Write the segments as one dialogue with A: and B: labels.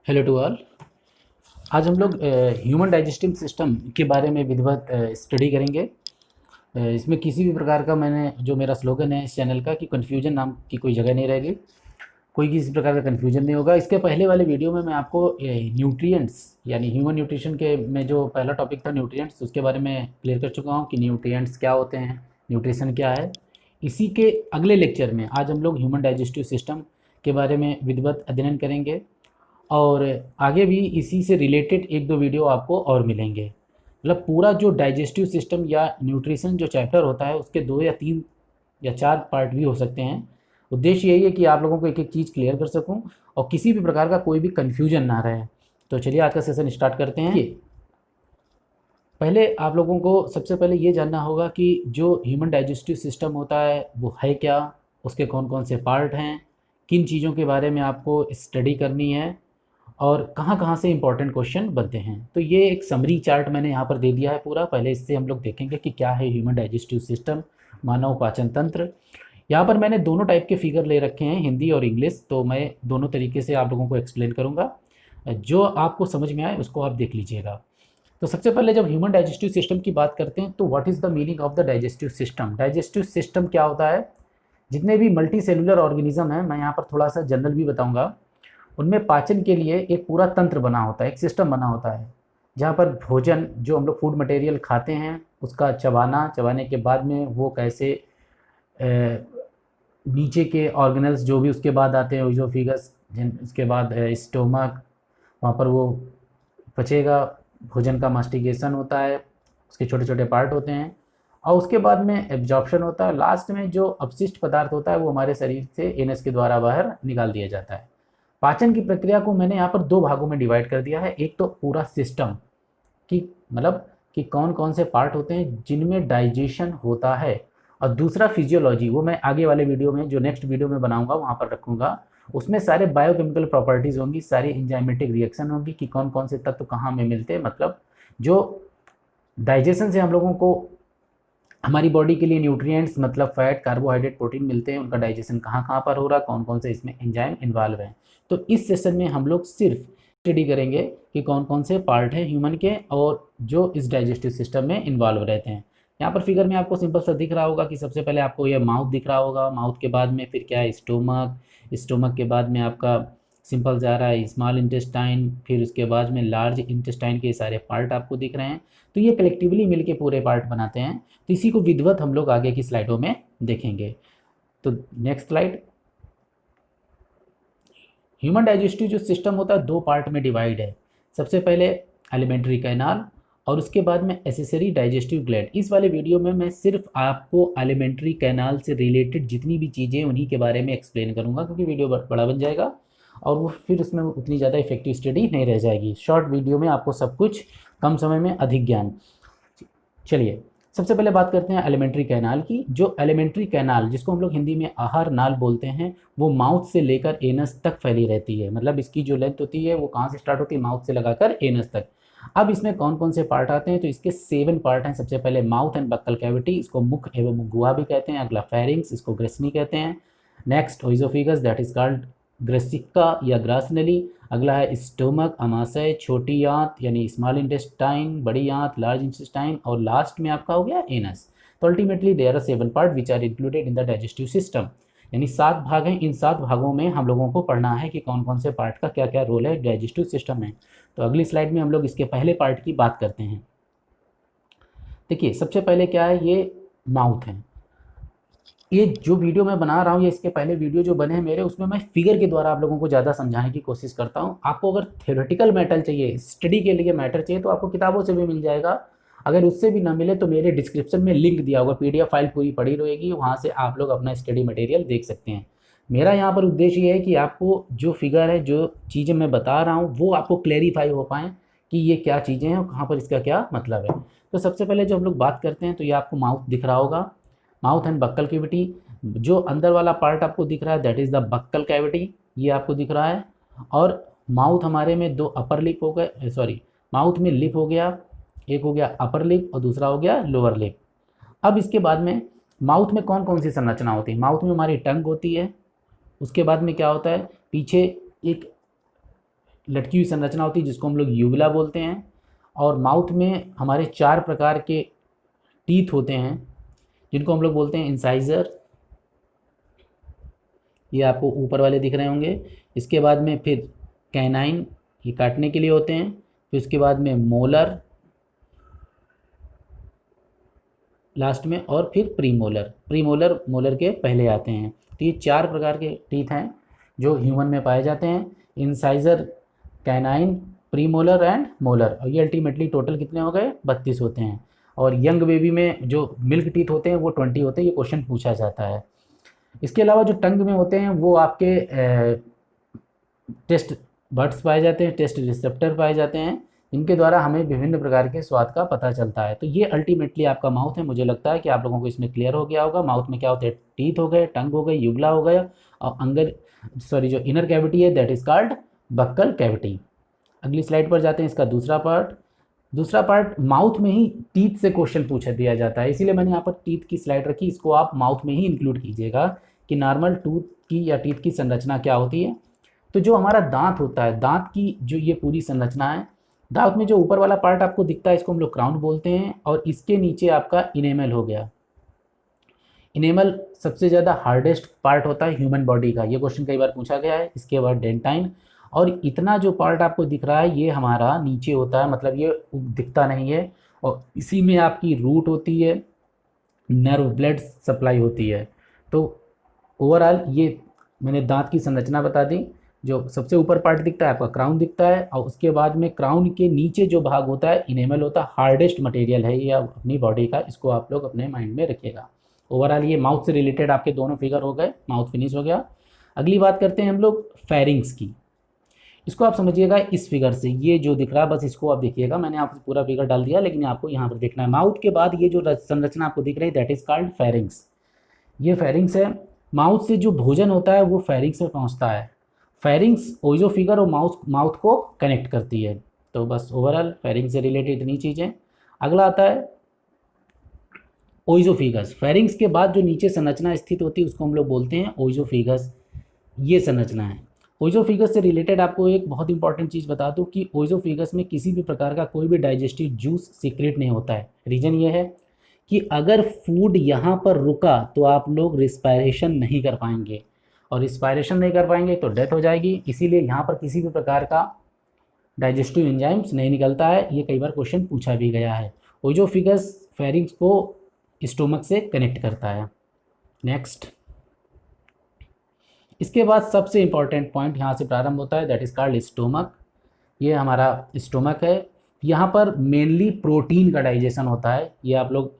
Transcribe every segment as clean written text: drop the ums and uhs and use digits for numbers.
A: Hello to all. आज हम लोग ह्यूमन डाइजेस्टिव सिस्टम के बारे में विधिवत स्टडी करेंगे। इसमें किसी भी प्रकार का जो मेरा स्लोगन है इस चैनल का कि कन्फ्यूजन नाम की कोई जगह नहीं रहेगी, कोई किसी प्रकार का कन्फ्यूजन नहीं होगा। इसके पहले वाले वीडियो में मैं आपको न्यूट्रिएंट्स यानी ह्यूमन न्यूट्रिशन के में जो पहला टॉपिक था न्यूट्रिएंट्स, उसके बारे में क्लियर कर चुका हूँ कि न्यूट्रिएंट्स क्या होते हैं, न्यूट्रिशन क्या है। इसी के अगले लेक्चर में आज हम लोग ह्यूमन डाइजेस्टिव सिस्टम के बारे में विधिवत अध्ययन करेंगे और आगे भी इसी से रिलेटेड एक दो वीडियो आपको और मिलेंगे। मतलब पूरा जो डाइजेस्टिव सिस्टम या न्यूट्रिशन जो चैप्टर होता है उसके 2 या 3 या 4 पार्ट भी हो सकते हैं। उद्देश्य यही है कि आप लोगों को एक एक चीज़ क्लियर कर सकूं और किसी भी प्रकार का कोई भी कन्फ्यूजन ना रहे। तो चलिए आज का सेशन स्टार्ट करते हैं। पहले आप लोगों को सबसे पहले ये जानना होगा कि जो ह्यूमन डाइजेस्टिव सिस्टम होता है वो है क्या, उसके कौन कौन से पार्ट हैं, किन चीज़ों के बारे में आपको स्टडी करनी है और कहाँ कहाँ से इंपॉर्टेंट क्वेश्चन बनते हैं। तो ये एक समरी चार्ट मैंने यहाँ पर दे दिया है पूरा। पहले इससे हम लोग देखेंगे कि क्या है ह्यूमन डाइजेस्टिव सिस्टम, मानव पाचन तंत्र। यहाँ पर मैंने दोनों टाइप के फिगर ले रखे हैं, हिंदी और इंग्लिश, तो मैं दोनों तरीके से आप लोगों को एक्सप्लेन करूँगा। जो आपको समझ में आए उसको आप देख लीजिएगा। तो सबसे पहले जब ह्यूमन डाइजेस्टिव सिस्टम की बात करते हैं तो what is the meaning of the digestive system. Digestive system क्या होता है? जितने भी मल्टी सेलुलर ऑर्गेनिज्म हैं, मैं यहाँ पर थोड़ा सा जनरल भी बताऊँगा, उनमें पाचन के लिए एक पूरा तंत्र बना होता है, एक सिस्टम बना होता है, जहाँ पर भोजन जो हम लोग फूड मटेरियल खाते हैं उसका चबाने के बाद में वो कैसे नीचे के ऑर्गेनल्स जो भी उसके बाद आते हैं, ओइजोफिगस, उसके बाद स्टोमक, वहाँ पर वो पचेगा, भोजन का मास्टिकेशन होता है, उसके छोटे छोटे पार्ट होते हैं और उसके बाद में एब्जॉर्प्शन होता है। लास्ट में जो अपशिष्ट पदार्थ होता है वो हमारे शरीर से एनएस के द्वारा बाहर निकाल दिया जाता है। पाचन की प्रक्रिया को मैंने यहाँ पर 2 भागों में डिवाइड कर दिया है। एक तो पूरा सिस्टम कि मतलब कि कौन कौन से पार्ट होते हैं जिनमें डाइजेशन होता है, और दूसरा फिजियोलॉजी, वो मैं आगे वाले वीडियो में जो नेक्स्ट वीडियो में बनाऊंगा वहाँ पर रखूँगा। उसमें सारे बायोकेमिकल प्रॉपर्टीज़ होंगी, सारी एंजाइमेटिक रिएक्शन होंगी कि कौन कौन से तत्व कहाँ में मिलते हैं, मतलब जो डाइजेशन से हम लोगों को हमारी बॉडी के लिए न्यूट्रिएंट्स मतलब फैट, कार्बोहाइड्रेट, प्रोटीन मिलते हैं, उनका डाइजेशन कहाँ कहाँ पर हो रहा है, कौन कौन से इसमें एंजाइम इन्वॉल्व हैं। तो इस सेशन में हम लोग सिर्फ स्टडी करेंगे कि कौन कौन से पार्ट हैं ह्यूमन के और जो इस डाइजेस्टिव सिस्टम में इन्वॉल्व रहते हैं। यहाँ पर फिगर में आपको सिंपल सा दिख रहा होगा कि सबसे पहले आपको ये माउथ दिख रहा होगा, माउथ के बाद में फिर क्या है स्टोमक, स्टोमक के बाद में आपका सिंपल जा रहा है स्मॉल इंटेस्टाइन, फिर उसके बाद में लार्ज इंटेस्टाइन के सारे पार्ट आपको दिख रहे हैं। तो ये कलेक्टिवली मिलके पूरे पार्ट बनाते हैं। तो इसी को विधिवत हम लोग आगे की स्लाइडों में देखेंगे। तो नेक्स्ट स्लाइड। ह्यूमन डाइजेस्टिव जो सिस्टम होता है 2 पार्ट में डिवाइड है। सबसे पहले एलिमेंट्री कैनाल और उसके बाद में एसेसरी डाइजेस्टिव ग्लैंड। इस वाले वीडियो में मैं सिर्फ आपको एलिमेंट्री कैनाल से रिलेटेड जितनी भी चीज़ें उन्हीं के बारे में एक्सप्लेन करूँगा, क्योंकि वीडियो बड़ा बन जाएगा और वो फिर उसमें उतनी ज़्यादा इफेक्टिव स्टडी नहीं रह जाएगी। शॉर्ट वीडियो में आपको सब कुछ, कम समय में अधिक ज्ञान। चलिए सबसे पहले बात करते हैं एलिमेंट्री कैनाल की। जो एलिमेंट्री कैनाल जिसको हम लोग हिंदी में आहार नाल बोलते हैं, वो माउथ से लेकर एनस तक फैली रहती है। मतलब इसकी जो लेंथ होती है वो कहाँ से स्टार्ट होती है, माउथ से लगाकर एनस तक। अब इसमें कौन कौन से पार्ट आते हैं, तो इसके 7 पार्ट हैं। सबसे पहले माउथ एंड बक्कल कैविटी, इसको मुख एवं गुहा भी कहते हैं। अगला फेरिंग्स, इसको ग्रेसनी कहते हैं। नेक्स्ट ओइजोफिगस, दैट इज कॉल्ड ग्रेसिका या ग्रासनली। अगला है स्टोमक, अमाशय, छोटी आंत यानी स्मॉल इंटेस्टाइन, बड़ी आंत लार्ज इंटेस्टाइन, और लास्ट में आपका हो गया एनस। तो ultimately there are 7 part which are included in the digestive system. यानी 7 भाग हैं। इन 7 भागों में हम लोगों को पढ़ना है कि कौन कौन से पार्ट का क्या क्या रोल है डाइजेस्टिव सिस्टम में। तो अगली स्लाइड में हम लोग इसके पहले पार्ट की बात करते हैं। देखिए सबसे पहले क्या है, ये माउथ है। ये जो वीडियो मैं बना रहा हूँ, ये इसके पहले वीडियो जो बने हैं मेरे, उसमें मैं फिगर के द्वारा आप लोगों को ज़्यादा समझाने की कोशिश करता हूँ। आपको अगर थ्योरेटिकल मैटर चाहिए, स्टडी के लिए मैटर चाहिए, तो आपको किताबों से भी मिल जाएगा। अगर उससे भी ना मिले तो मेरे डिस्क्रिप्शन में लिंक दिया होगा, PDF फाइल पूरी पड़ी रहेगी, वहाँ से आप लोग अपना स्टडी मटेरियल देख सकते हैं। मेरा यहाँ पर उद्देश्य ये है कि आपको जो फिगर है, जो चीज़ें मैं बता रहा हूँ, वो आपको क्लेरिफाई हो पाएँ कि ये क्या चीज़ें हैं और कहाँ पर इसका क्या मतलब है। तो सबसे पहले जो हम लोग बात करते हैं, तो ये आपको माउथ दिख रहा होगा, माउथ एंड बक्कल कैविटी। जो अंदर वाला पार्ट आपको दिख रहा है that is the buccal cavity, ये आपको दिख रहा है। और माउथ हमारे में 2 अपर लिप हो गए, सॉरी माउथ में लिप हो गया, एक हो गया अपर लिप और दूसरा हो गया लोअर लिप। अब इसके बाद में माउथ में कौन कौन सी संरचना होती है, माउथ में हमारी टंग होती है। उसके बाद में क्या होता है, पीछे एक लटकी हुई संरचना होती है जिसको हम लोग यूवुला बोलते हैं। और माउथ में हमारे 4 प्रकार के टीथ होते हैं जिनको हम लोग बोलते हैं इंसाइजर, ये आपको ऊपर वाले दिख रहे होंगे। इसके बाद में फिर कैनाइन, ये काटने के लिए होते हैं। फिर उसके बाद में मोलर लास्ट में, और फिर प्रीमोलर। प्रीमोलर मोलर के पहले आते हैं। तो ये 4 प्रकार के टीथ हैं जो ह्यूमन में पाए जाते हैं, incisor, canine, premolar and molar. और ये अल्टीमेटली टोटल कितने हो गए, 32 होते हैं। और यंग बेबी में जो मिल्क टीथ होते हैं वो 20 होते हैं, ये क्वेश्चन पूछा जाता है। इसके अलावा जो टंग में होते हैं वो आपके टेस्ट बड्स पाए जाते हैं, टेस्ट रिसेप्टर पाए जाते हैं, इनके द्वारा हमें विभिन्न प्रकार के स्वाद का पता चलता है। तो ये अल्टीमेटली आपका माउथ है। मुझे लगता है कि आप लोगों को इसमें क्लियर हो गया होगा। माउथ में क्या होते हैं, टीथ हो गए, टंग हो गई, यूवुला हो गया, और जो इनर कैविटी है that is called buccal cavity. अगली स्लाइड पर जाते हैं, इसका दूसरा पार्ट माउथ में ही टीथ से क्वेश्चन पूछा दिया जाता है, इसीलिए मैंने यहाँ पर टीथ की स्लाइड रखी। इसको आप माउथ में ही इंक्लूड कीजिएगा कि नॉर्मल टूथ की या टीथ की संरचना क्या होती है। तो जो हमारा दांत होता है, दांत की जो ये पूरी संरचना है, दांत में जो ऊपर वाला पार्ट आपको दिखता है इसको हम लोग क्राउन बोलते हैं, और इसके नीचे आपका इनेमल हो गया। इनेमल सबसे ज़्यादा हार्डेस्ट पार्ट होता है ह्यूमन बॉडी का, ये क्वेश्चन कई बार पूछा गया है। इसके बाद डेंटाइन, और इतना जो पार्ट आपको दिख रहा है ये हमारा नीचे होता है, मतलब ये दिखता नहीं है, और इसी में आपकी रूट होती है, नर्व ब्लड सप्लाई होती है। तो ओवरऑल ये मैंने दांत की संरचना बता दी। जो सबसे ऊपर पार्ट दिखता है आपका क्राउन दिखता है, और उसके बाद में क्राउन के नीचे जो भाग होता है इनेमल होता है। हार्डेस्ट मटेरियल है ये अपनी बॉडी का, इसको आप लोग अपने माइंड में रखिएगा। ओवरऑल ये माउथ से रिलेटेड आपके दोनों फिगर हो गए, माउथ फिनिश हो गया। अगली बात करते हैं हम लोग फेरिंग्स की। इसको आप समझिएगा इस फिगर से, ये जो दिख रहा है बस इसको आप देखिएगा, मैंने आपको पूरा फिगर डाल दिया लेकिन आपको यहाँ पर देखना है। माउथ के बाद ये जो संरचना आपको दिख रही है दैट इज कॉल्ड फेरिंग्स। ये फेरिंग्स है। माउथ से जो भोजन होता है वो फेरिंग्स में पहुँचता है। फेरिंग्स ओइजोफिगर और माउथ को कनेक्ट करती है। तो बस ओवरऑल फेरिंग्स से रिलेटेड इतनी चीज़ें। अगला आता है ओइजोफिगस। फेरिंग्स के बाद जो नीचे संरचना स्थित होती है उसको हम लोग बोलते हैं ओइजोफिगस। ये संरचना है। ओइजोफिगस से रिलेटेड आपको एक बहुत इंपॉर्टेंट चीज़ बता दूं कि ओइजोफिगस में किसी भी प्रकार का कोई भी डाइजेस्टिव जूस सीक्रेट नहीं होता है। रीज़न ये है कि अगर फूड यहाँ पर रुका तो आप लोग रिस्पायरेशन नहीं कर पाएंगे, और रिस्पायरेशन नहीं कर पाएंगे तो डेथ हो जाएगी। इसीलिए यहाँ पर किसी भी प्रकार का डाइजेस्टिव एंजाइम्स नहीं निकलता है। ये कई बार क्वेश्चन पूछा भी गया है। ओइजोफिगस फेरिंग्स को स्टोमक से कनेक्ट करता है। नेक्स्ट, इसके बाद सबसे इंपॉर्टेंट पॉइंट यहाँ से प्रारंभ होता है दैट इज कॉल्ड स्टोमक। ये हमारा स्टोमक है। यहाँ पर मेनली प्रोटीन का डाइजेशन होता है, ये आप लोग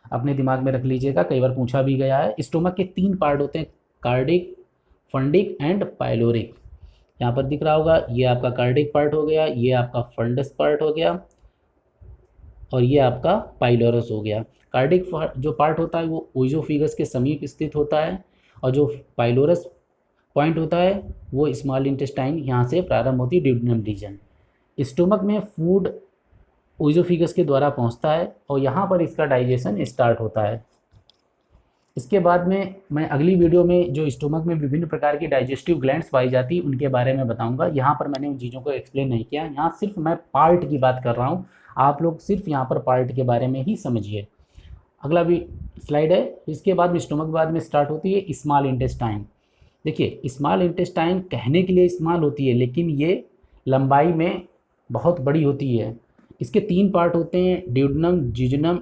A: अपने दिमाग में रख लीजिएगा, कई बार पूछा भी गया है। स्टोमक के 3 पार्ट होते हैं, कार्डिक, फंडिक एंड पाइलोरिक। यहाँ पर दिख रहा होगा, ये आपका कार्डिक पार्ट हो गया, ये आपका फंडस पार्ट हो गया, और ये आपका पाइलोरस हो गया। कार्डिक जो पार्ट होता है वो ओइजोफिगस के समीप स्थित होता है, और जो पाइलोरस पॉइंट होता है वो स्मॉल इंटेस्टाइन, यहाँ से प्रारंभ होती है ड्यूडेनम रीजन। स्टोमक में फूड ओइजोफिगस के द्वारा पहुँचता है और यहाँ पर इसका डाइजेशन स्टार्ट होता है। इसके बाद में मैं अगली वीडियो में जो स्टोमक में विभिन्न प्रकार की डाइजेस्टिव ग्लैंड्स पाई जाती उनके बारे में बताऊंगा। यहाँ पर मैंने उन चीज़ों को एक्सप्लेन नहीं किया, यहाँ सिर्फ मैं पार्ट की बात कर रहा हूँ, आप लोग सिर्फ यहाँ पर पार्ट के बारे में ही समझिए। अगला भी स्लाइड है। इसके बाद में स्टोमक बाद में स्टार्ट होती है स्मॉल इंटेस्टाइन। देखिए स्मॉल इंटेस्टाइन कहने के लिए स्मॉल होती है लेकिन ये लंबाई में बहुत बड़ी होती है। इसके 3 पार्ट होते हैं, ड्यूडेनम, जिजनम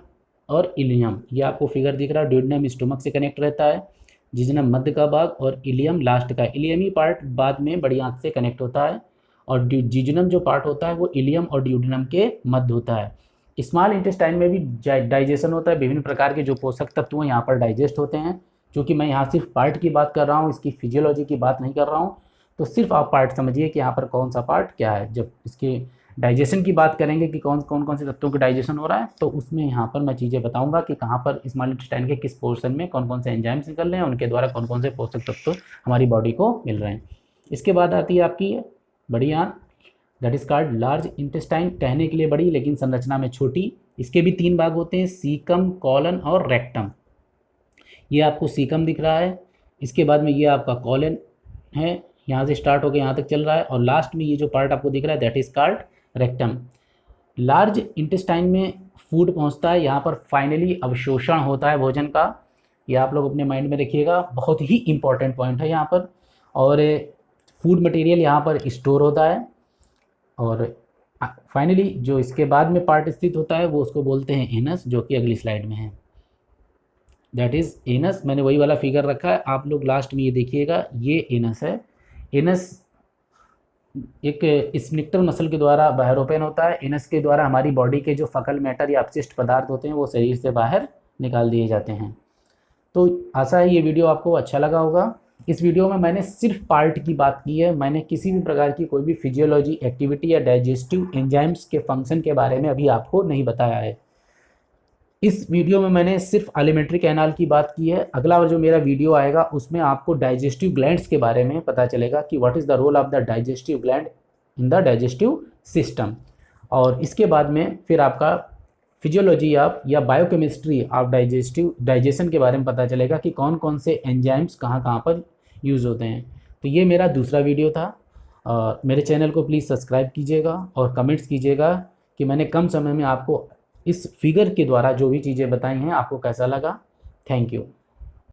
A: और इलियम। ये आपको फिगर दिख रहा है, ड्यूडेनम स्टोमक से कनेक्ट रहता है, जिजनम मध्य का भाग और इलियम लास्ट का। इलियमी पार्ट बाद में बड़ी आंत से कनेक्ट होता है, और जिजनम जो पार्ट होता है वो इलियम और ड्यूडेनम के मध्य होता है। स्मॉल इंटेस्टाइन में भी डाइजेशन होता है, विभिन्न प्रकार के जो पोषक तत्व यहाँ पर डाइजेस्ट होते हैं। क्योंकि मैं यहाँ सिर्फ पार्ट की बात कर रहा हूँ, इसकी फिजियोलॉजी की बात नहीं कर रहा हूँ, तो सिर्फ आप पार्ट समझिए कि यहाँ पर कौन सा पार्ट क्या है। जब इसके डाइजेशन की बात करेंगे कि कौन कौन से तत्वों के डाइजेशन हो रहा है, तो उसमें यहाँ पर मैं चीज़ें बताऊंगा कि कहाँ पर स्मॉल इंटेस्टाइन के किस पोर्शन में कौन कौन से एंजाइम्स निकल रहे हैं, उनके द्वारा कौन कौन से पोषक तत्व हमारी बॉडी को मिल रहे हैं। इसके बाद आती है आपकी बड़ी आंत, that is called large intestine. कहने के लिए बड़ी लेकिन संरचना में छोटी। इसके भी 3 भाग होते हैं, सीकम, कॉलन और रेक्टम। ये आपको सीकम दिख रहा है, इसके बाद में ये आपका कॉलन है, यहाँ से स्टार्ट होकर यहाँ तक चल रहा है, और लास्ट में ये जो पार्ट आपको दिख रहा है that is called rectum. Large intestine में फूड पहुँचता है, यहाँ पर फाइनली अवशोषण होता है भोजन का। ये आप लोग अपने माइंड में रखिएगा, बहुत ही इंपॉर्टेंट पॉइंट है यहाँ पर। और फूड मटेरियल यहाँ पर स्टोर होता है, और फाइनली जो इसके बाद में पार्ट स्थित होता है वो उसको बोलते हैं एनस, जो कि अगली स्लाइड में है, दैट इज़ एनस। मैंने वही वाला फिगर रखा है, आप लोग लास्ट में ये देखिएगा, ये एनस है। एनस एक स्फिंक्टर मसल के द्वारा बाहर ओपन होता है। एनस के द्वारा हमारी बॉडी के जो फकल मैटर या अपशिष्ट पदार्थ होते हैं वो शरीर से बाहर निकाल दिए जाते हैं। तो आशा है ये वीडियो आपको अच्छा लगा होगा। इस वीडियो में मैंने सिर्फ पार्ट की बात की है, मैंने किसी भी प्रकार की कोई भी फिजियोलॉजी, एक्टिविटी या डाइजेस्टिव एंजाइम्स के फंक्शन के बारे में अभी आपको नहीं बताया है। इस वीडियो में मैंने सिर्फ एलिमेंट्री कैनाल की बात की है। अगला जो मेरा वीडियो आएगा उसमें आपको डाइजेस्टिव ग्लैंड्स के बारे में पता चलेगा कि what is the role of the digestive gland in the digestive system. और इसके बाद में फिर आपका फिजियोलॉजी ऑफ या बायोकेमिस्ट्री ऑफ डाइजेशन के बारे में पता चलेगा कि कौन कौन से एंजाइम्स कहाँ कहाँ पर यूज़ होते हैं। तो ये मेरा दूसरा वीडियो था। मेरे चैनल को प्लीज़ सब्सक्राइब कीजिएगा और कमेंट्स कीजिएगा कि मैंने कम समय में आपको इस फिगर के द्वारा जो भी चीज़ें बताई हैं आपको कैसा लगा। Thank you.